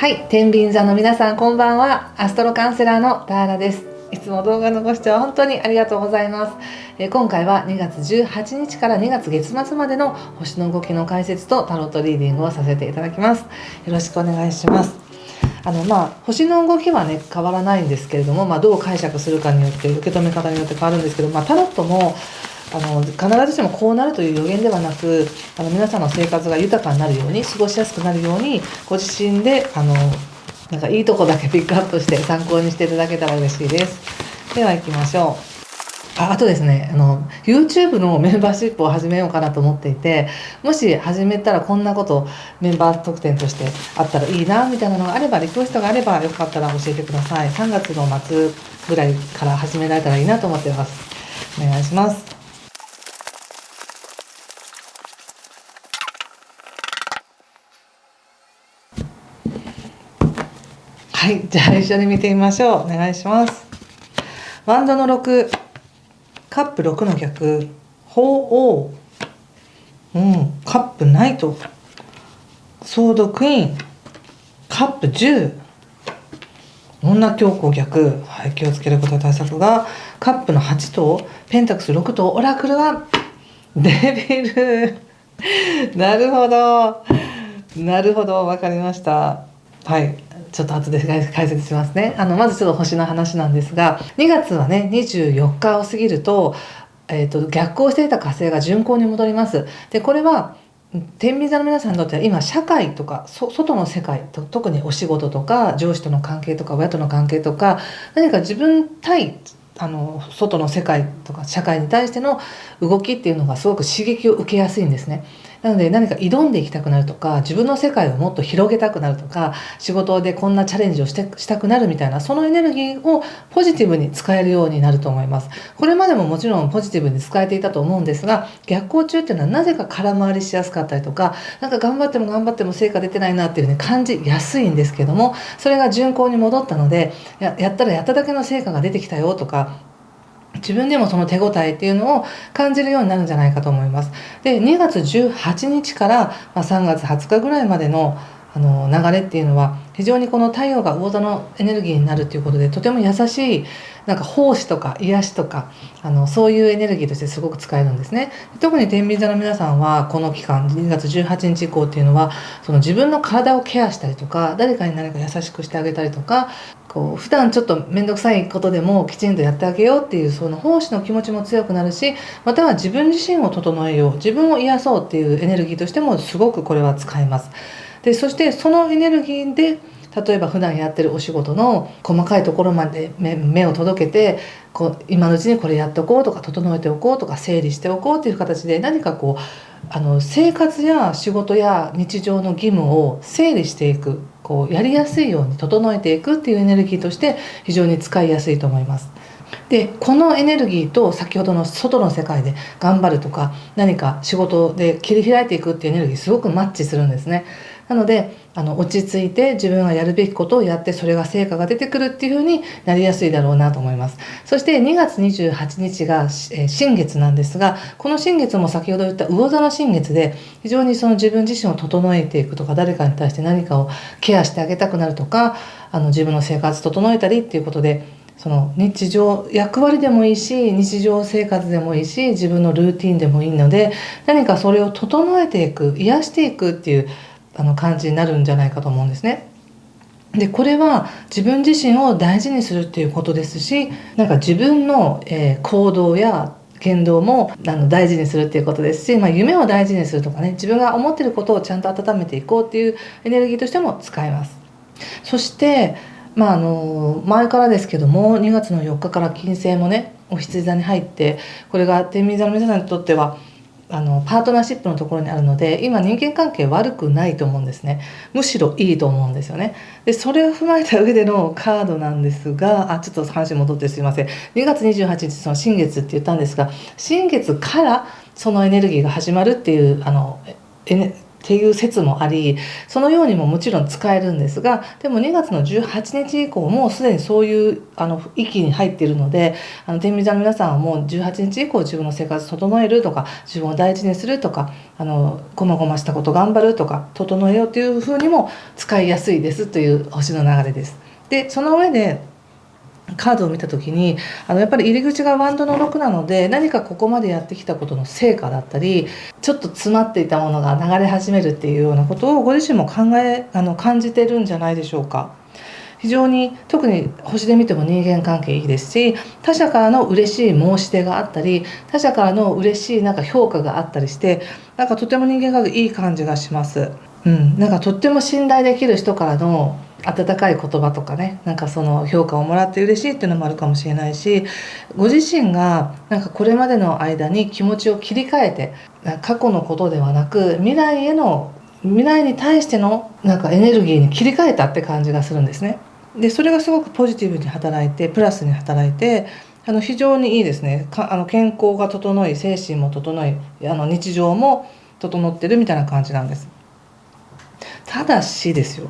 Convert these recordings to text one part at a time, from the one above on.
はい、天秤座の皆さんこんばんは。アストロカウンセラーのターラです。いつも動画のご視聴本当にありがとうございます。今回は2月18日から2月月末までの星の動きの解説とタロットリーディングをさせていただきます。よろしくお願いします。星の動きはね変わらないんですけれども、どう解釈するかによって受け止め方によって変わるんですけど、タロットも必ずしもこうなるという予言ではなく、皆さんの生活が豊かになるように、過ごしやすくなるように、ご自身でなんかいいとこだけピックアップして参考にしていただけたら嬉しいです。では行きましょう。あとですね、YouTube のメンバーシップを始めようかなと思っていて、もし始めたらこんなことメンバー特典としてあったらいいなみたいなのがあれば、リクエストがあればよかったら教えてください。3月の末ぐらいから始められたらいいなと思っています。お願いします。はい、じゃあ一緒に見てみましょう。お願いします。ワンドの6、カップ6の逆、鳳凰、カップナイト、ソードクイーン、カップ10、女教皇逆、気をつけること対策が、カップの8とペンタクス6とオラクルはデビル。なるほど、わかりました。はい、ちょっと後で解説しますね。まずちょっと星の話なんですが、2月はね24日を過ぎると、逆行していた火星が順行に戻ります。でこれは天秤座の皆さんにとっては今社会とか外の世界と、特にお仕事とか上司との関係とか親との関係とか、何か自分対外の世界とか社会に対しての動きっていうのがすごく刺激を受けやすいんですね。なので何か挑んでいきたくなるとか、自分の世界をもっと広げたくなるとか、仕事でこんなチャレンジをしたくなるみたいな、そのエネルギーをポジティブに使えるようになると思います。これまでももちろんポジティブに使えていたと思うんですが、逆行中っていうのはなぜか空回りしやすかったりとか、なんか頑張っても成果出てないなっていうふうに感じやすいんですけども、それが順行に戻ったので、やったらやっただけの成果が出てきたよとか、自分でもその手応えっていうのを感じるようになるんじゃないかと思います。で、2月18日から3月20日ぐらいまでの流れっていうのは、非常にこの太陽が魚座のエネルギーになるということで、とても優しいなんか奉仕とか癒しとかそういうエネルギーとしてすごく使えるんですね。特に天秤座の皆さんはこの期間2月18日以降っていうのは、その自分の体をケアしたりとか、誰かに何か優しくしてあげたりとか、普段ちょっと面倒くさいことでもきちんとやってあげようっていう、その奉仕の気持ちも強くなるし、または自分自身を整えよう、自分を癒そうっていうエネルギーとしてもすごくこれは使えます。でそしてそのエネルギーで、例えば普段やってるお仕事の細かいところまで目を届けて、今のうちにこれやっておこうとか、整えておこうとか、整理しておこうという形で、何か生活や仕事や日常の義務を整理していく、やりやすいように整えていくっていうエネルギーとして非常に使いやすいと思います。でこのエネルギーと先ほどの外の世界で頑張るとか、何か仕事で切り開いていくっていうエネルギーすごくマッチするんですね。なので落ち着いて自分がやるべきことをやって、それが成果が出てくるっていう風になりやすいだろうなと思います。そして2月28日が新月なんですが、この新月も先ほど言った魚座の新月で、非常にその自分自身を整えていくとか、誰かに対して何かをケアしてあげたくなるとか、自分の生活整えたりっていうことで、その日常役割でもいいし、日常生活でもいいし、自分のルーティンでもいいので、何かそれを整えていく、癒していくっていう感じになるんじゃないかと思うんですね。でこれは自分自身を大事にするっていうことですし、なんか自分の、行動や言動も大事にするっていうことですし、夢を大事にするとかね、自分が思ってることをちゃんと温めていこうっていうエネルギーとしても使えます。そして前からですけども、2月の4日から金星もねお羊座に入って、これが天秤座の皆さんにとってはパートナーシップのところにあるので、今人間関係悪くないと思うんですね。むしろいいと思うんですよね。でそれを踏まえた上でのカードなんですが、ちょっと話戻ってすいません。2月28日その新月って言ったんですが、新月からそのエネルギーが始まるっていうっていう説もあり、そのようにももちろん使えるんですが、でも2月の18日以降もうすでにそういう域に入っているので、天秤座の皆さんはもう18日以降自分の生活整えるとか、自分を大事にするとか、こまごましたこと頑張るとか、整えようというふうにも使いやすいですという星の流れです。でその上でカードを見た時にやっぱり入り口がワンドの6なので、何かここまでやってきたことの成果だったり、ちょっと詰まっていたものが流れ始めるっていうようなことをご自身も感じてるんじゃないでしょうか。非常に特に星で見ても人間関係いいですし、他者からの嬉しい申し出があったり、他者からの嬉しい評価があったりして、とても人間関係いい感じがします。とっても信頼できる人からの温かい言葉とかね、その評価をもらって嬉しいっていうのもあるかもしれないし、ご自身がこれまでの間に気持ちを切り替えて、過去のことではなく未来に対してのエネルギーに切り替えたって感じがするんですね。でそれがすごくポジティブに働いて、プラスに働いて、非常にいいですね。健康が整い、精神も整い、日常も整ってるみたいな感じなんです。ただしですよ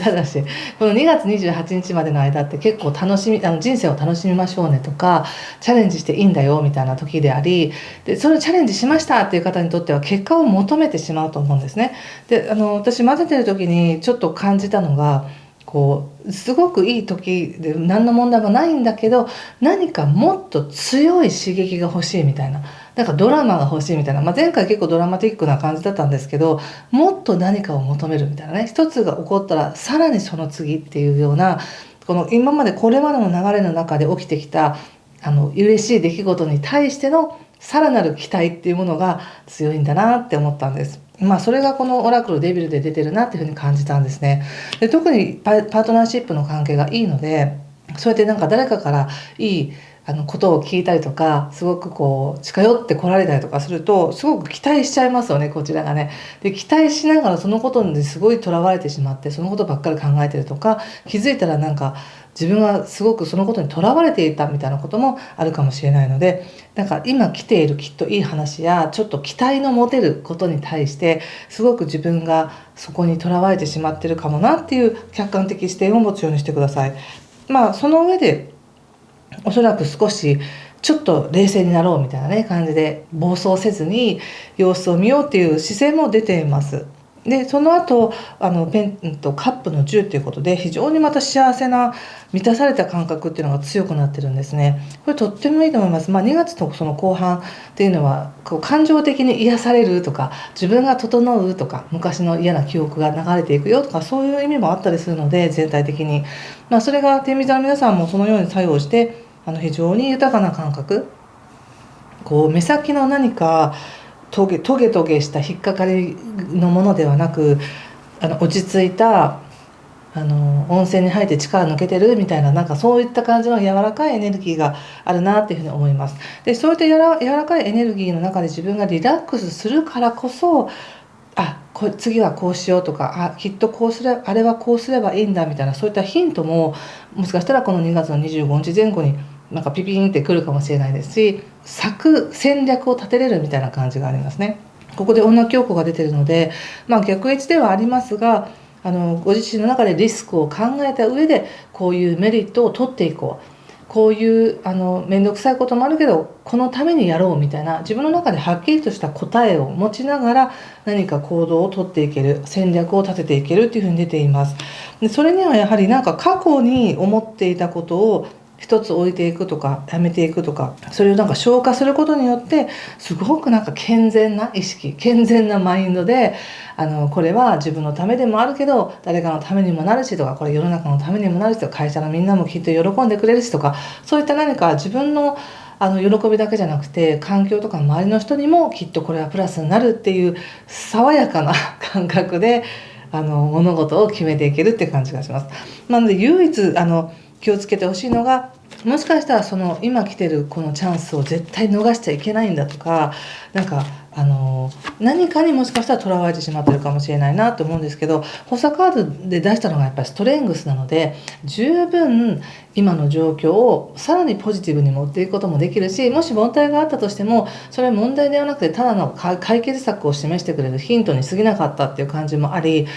ただしこの2月28日までの間って結構人生を楽しみましょうねとか、チャレンジしていいんだよみたいな時であり、でそれをチャレンジしましたっていう方にとっては結果を求めてしまうと思うんですね。で私混ぜてる時にちょっと感じたのが、すごくいい時で何の問題もないんだけど、何かもっと強い刺激が欲しいみたいな、ドラマが欲しいみたいな、前回結構ドラマティックな感じだったんですけど、もっと何かを求めるみたいなね、一つが起こったらさらにその次っていうような、これまでの流れの中で起きてきた嬉しい出来事に対してのさらなる期待っていうものが強いんだなって思ったんです。それがこのオラクルデビルで出てるなっていうふうに感じたんですね。で特にパートナーシップの関係がいいので、そうやって誰かからいいことを聞いたりとか、すごく近寄ってこられたりとかすると、すごく期待しちゃいますよね、こちらがね。で期待しながらそのことにすごいとらわれてしまって、そのことばっかり考えてるとか、気づいたら自分はすごくそのことにとらわれていたみたいなこともあるかもしれないので、今来ているきっといい話や、ちょっと期待の持てることに対してすごく自分がそこにとらわれてしまってるかもなっていう客観的視点を持つようにしてください。その上でおそらく少しちょっと冷静になろうみたいなね感じで、暴走せずに様子を見ようっていう姿勢も出ています。でその後ペンとカップの10ということで、非常にまた幸せな満たされた感覚っていうのが強くなってるんですね。これとってもいいと思います。2月のその後半っていうのは感情的に癒されるとか、自分が整うとか、昔の嫌な記憶が流れていくよとか、そういう意味もあったりするので、全体的にそれが天秤座の皆さんもそのように作用して、非常に豊かな感覚、目先の何かトゲトゲした引っかかりのものではなく、落ち着いた温泉に入って力抜けてるみたいな、そういった感じの柔らかいエネルギーがあるなっていうふうに思います。でそういった柔らかいエネルギーの中で自分がリラックスするからこそ、次はこうしようとか、きっとあれはこうすればいいんだみたいな、そういったヒントももしかしたらこの2月の25日前後にピピンってくるかもしれないですし、戦略を立てれるみたいな感じがありますね。ここで女教皇が出てるので、逆位置ではありますが、ご自身の中でリスクを考えた上でこういうメリットを取っていこう、こういう面倒くさいこともあるけどこのためにやろうみたいな、自分の中ではっきりとした答えを持ちながら何か行動を取っていける、戦略を立てていけるっていうふうに出ています。でそれにはやはり過去に思っていたことを一つ置いていくとかやめていくとか、それを消化することによってすごく健全な意識、健全なマインドでこれは自分のためでもあるけど誰かのためにもなるしとか、これ世の中のためにもなるしとか、会社のみんなもきっと喜んでくれるしとか、そういった何か自分の喜びだけじゃなくて環境とか周りの人にもきっとこれはプラスになるっていう爽やかな感覚で物事を決めていけるって感じがします。なので唯一気をつけてほしいのが、もしかしたらその今来てるこのチャンスを絶対逃しちゃいけないんだとか、何かにもしかしたらとらわれてしまってるかもしれないなと思うんですけど、補佐カードで出したのがやっぱりストレングスなので、十分今の状況をさらにポジティブに持っていくこともできるし、もし問題があったとしてもそれは問題ではなくてただの解決策を示してくれるヒントに過ぎなかったっていう感じもあり、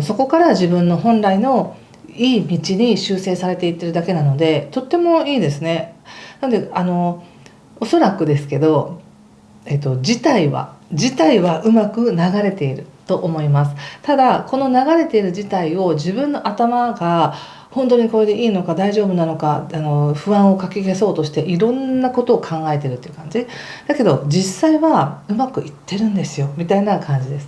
そこから自分の本来のいい道に修正されていってるだけなので、とってもいいですね。なのでおそらくですけど、事態はうまく流れていると思います。ただこの流れている事態を自分の頭が本当にこれでいいのか大丈夫なのか不安をかき消そうとしていろんなことを考えてるっていう感じだけど、実際はうまくいってるんですよみたいな感じです。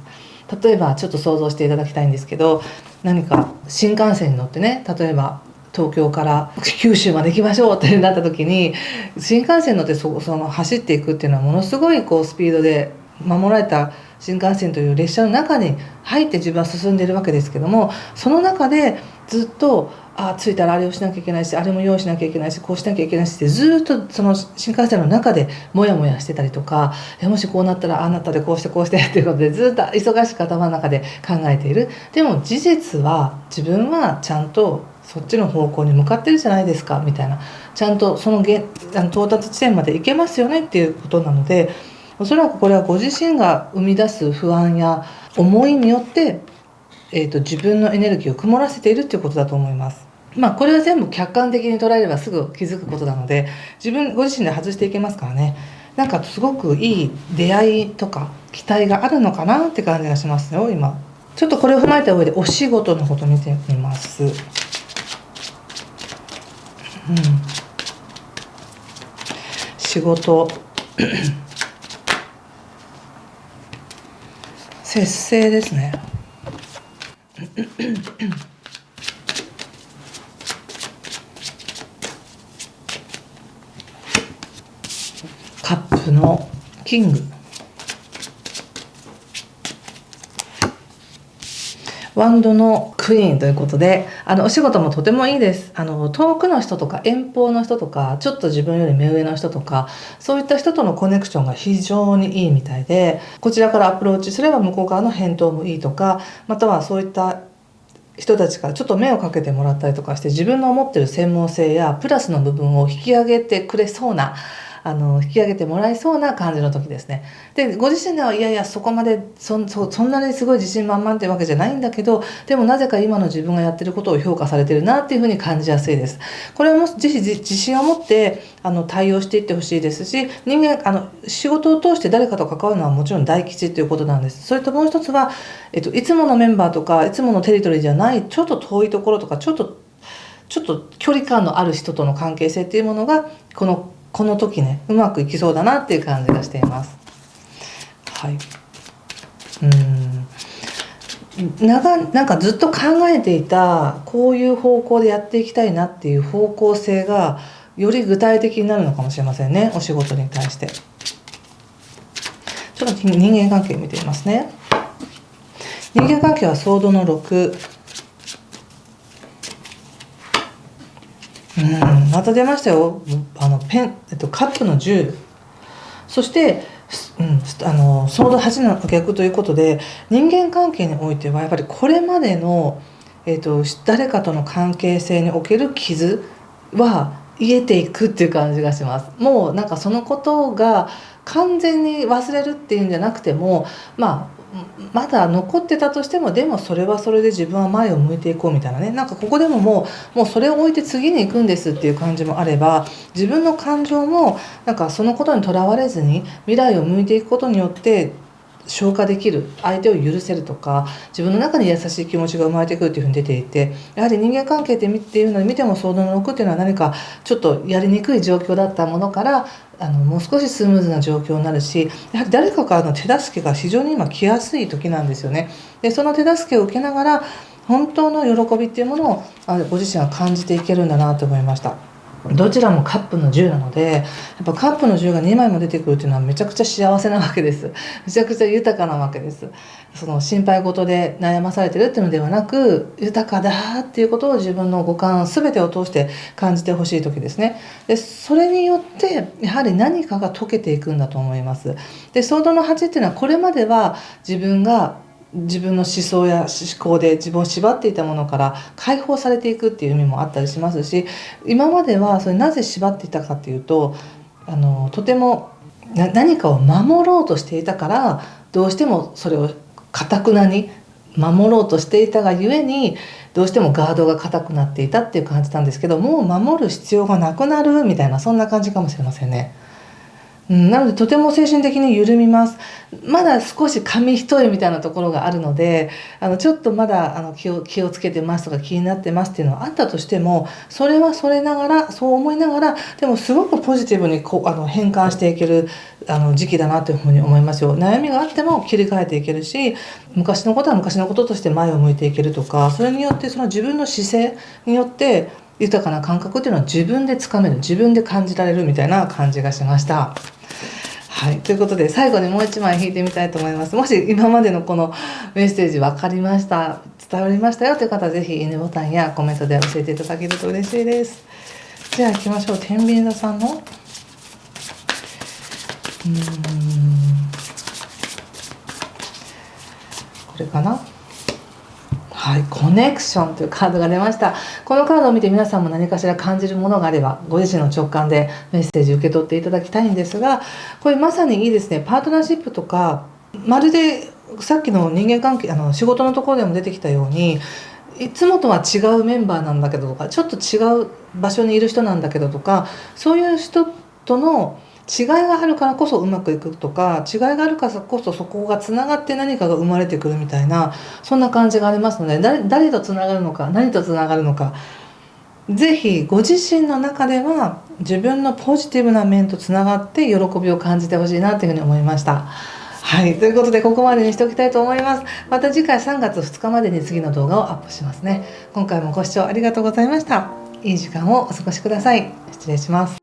例えばちょっと想像していただきたいんですけど、何か新幹線に乗ってね、例えば東京から九州まで行きましょうってなった時に、新幹線乗ってその走っていくっていうのはものすごいスピードで守られた新幹線という列車の中に入って自分は進んでいるわけですけども、その中でずっと着いたらあれをしなきゃいけないし、あれも用意しなきゃいけないし、こうしなきゃいけないしってずっとその新幹線の中でモヤモヤしてたりとか、もしこうなったらああなったでこうしてっていうことでずっと忙しく頭の中で考えている。でも事実は自分はちゃんとそっちの方向に向かってるじゃないですかみたいな、ちゃんとその到達地点まで行けますよねっていうことなので、おそらくこれはご自身が生み出す不安や思いによって、自分のエネルギーを曇らせているっていうことだと思います。これは全部客観的に捉えればすぐ気づくことなので、ご自身で外していけますからね。なんかすごくいい出会いとか期待があるのかなって感じがしますよ今。ちょっとこれを踏まえた上でお仕事のこと見てみます。仕事節制ですね。カップのキング、ワンドのクイーンということで、お仕事もとてもいいです。遠くの人とか遠方の人とか、ちょっと自分より目上の人とか、そういった人とのコネクションが非常にいいみたいで、こちらからアプローチすれば向こう側の返答もいいとか、またはそういった人たちからちょっと目をかけてもらったりとかして、自分の持ってる専門性やプラスの部分を引き上げてくれそうな、引き上げてもらえそうな感じの時ですね。でご自身ではいやいやそこまでそんなにすごい自信満々っていうわけじゃないんだけど、でもなぜか今の自分がやってることを評価されてるなっていうふうに感じやすいです。これはもしぜひ自信を持って対応していってほしいですし、人間仕事を通して誰かと関わるのはもちろん大吉ということなんです。それともう一つは、いつものメンバーとかいつものテリトリーじゃないちょっと遠いところとかちょっと距離感のある人との関係性っていうものがこの時ねうまくいきそうだなっていう感じがしています。はい。なんかずっと考えていたこういう方向でやっていきたいなっていう方向性がより具体的になるのかもしれませんね、お仕事に対して。ちょっと人間関係見てみますね。人間関係はソードの6、また出ましたよ。カップの10、そして、ソード8の逆ということで、人間関係においてはやっぱりこれまでの、誰かとの関係性における傷は癒えていくっていう感じがします。もうなんかそのことが完全に忘れるっていうんじゃなくても、まだ残ってたとしても、でもそれはそれで自分は前を向いていこうみたいなね、なんかここでももうそれを置いて次に行くんですっていう感じもあれば、自分の感情もなんかそのことにとらわれずに未来を向いていくことによって消化できる、相手を許せるとか、自分の中に優しい気持ちが生まれてくるっていうふうに出ていて、やはり人間関係っていうのを見ても、ソードの6っていうのは何かちょっとやりにくい状況だったものからもう少しスムーズな状況になるし、やはり誰かからの手助けが非常に今来やすい時なんですよね。でその手助けを受けながら本当の喜びっていうものをご自身は感じていけるんだなと思いました。どちらもカップの10なので、やっぱカップの10が2枚も出てくるっていうのはめちゃくちゃ幸せなわけです。めちゃくちゃ豊かなわけです。その心配事で悩まされてるっていうのではなく、豊かだっていうことを自分の五感全てを通して感じてほしい時ですね。でそれによってやはり何かが解けていくんだと思います。でソードの8っていうのは、これまでは自分の思想や思考で自分を縛っていたものから解放されていくっていう意味もあったりしますし、今まではそれなぜ縛っていたかっていうと、とても何かを守ろうとしていたから、どうしてもそれを堅くなに守ろうとしていたがゆえに、どうしてもガードが硬くなっていたっていう感じなんですけど、もう守る必要がなくなるみたいな、そんな感じかもしれませんね。なのでとても精神的に緩みます。まだ少し紙一重みたいなところがあるので、ちょっとまだ気をつけてますとか気になってますっていうのはあったとしても、それはそれながら、そう思いながら、でもすごくポジティブに変換していける時期だなというふうに思いますよ。悩みがあっても切り替えていけるし、昔のことは昔のこととして前を向いていけるとか、それによってその自分の姿勢によって豊かな感覚っていうのは自分でつかめる、自分で感じられるみたいな感じがしました。はい、ということで最後にもう一枚引いてみたいと思います。もし今までのこのメッセージ分かりました、伝わりましたよという方は、ぜひいいねボタンやコメントで教えていただけると嬉しいです。じゃあ行きましょう。天秤座さんのこれかな。はい、コネクションというカードが出ました。このカードを見て皆さんも何かしら感じるものがあれば、ご自身の直感でメッセージ受け取っていただきたいんですが、これまさにいいですね。パートナーシップとか、まるでさっきの人間関係、仕事のところでも出てきたように、いつもとは違うメンバーなんだけどとか、ちょっと違う場所にいる人なんだけどとか、そういう人との違いがあるからこそうまくいくとか、違いがあるからこそそこがつながって何かが生まれてくるみたいな、そんな感じがありますので、誰とつながるのか、何とつながるのか、ぜひご自身の中では自分のポジティブな面とつながって喜びを感じてほしいなというふうに思いました。はい、ということでここまでにしておきたいと思います。また次回3月2日までに次の動画をアップしますね。今回もご視聴ありがとうございました。いい時間をお過ごしください。失礼します。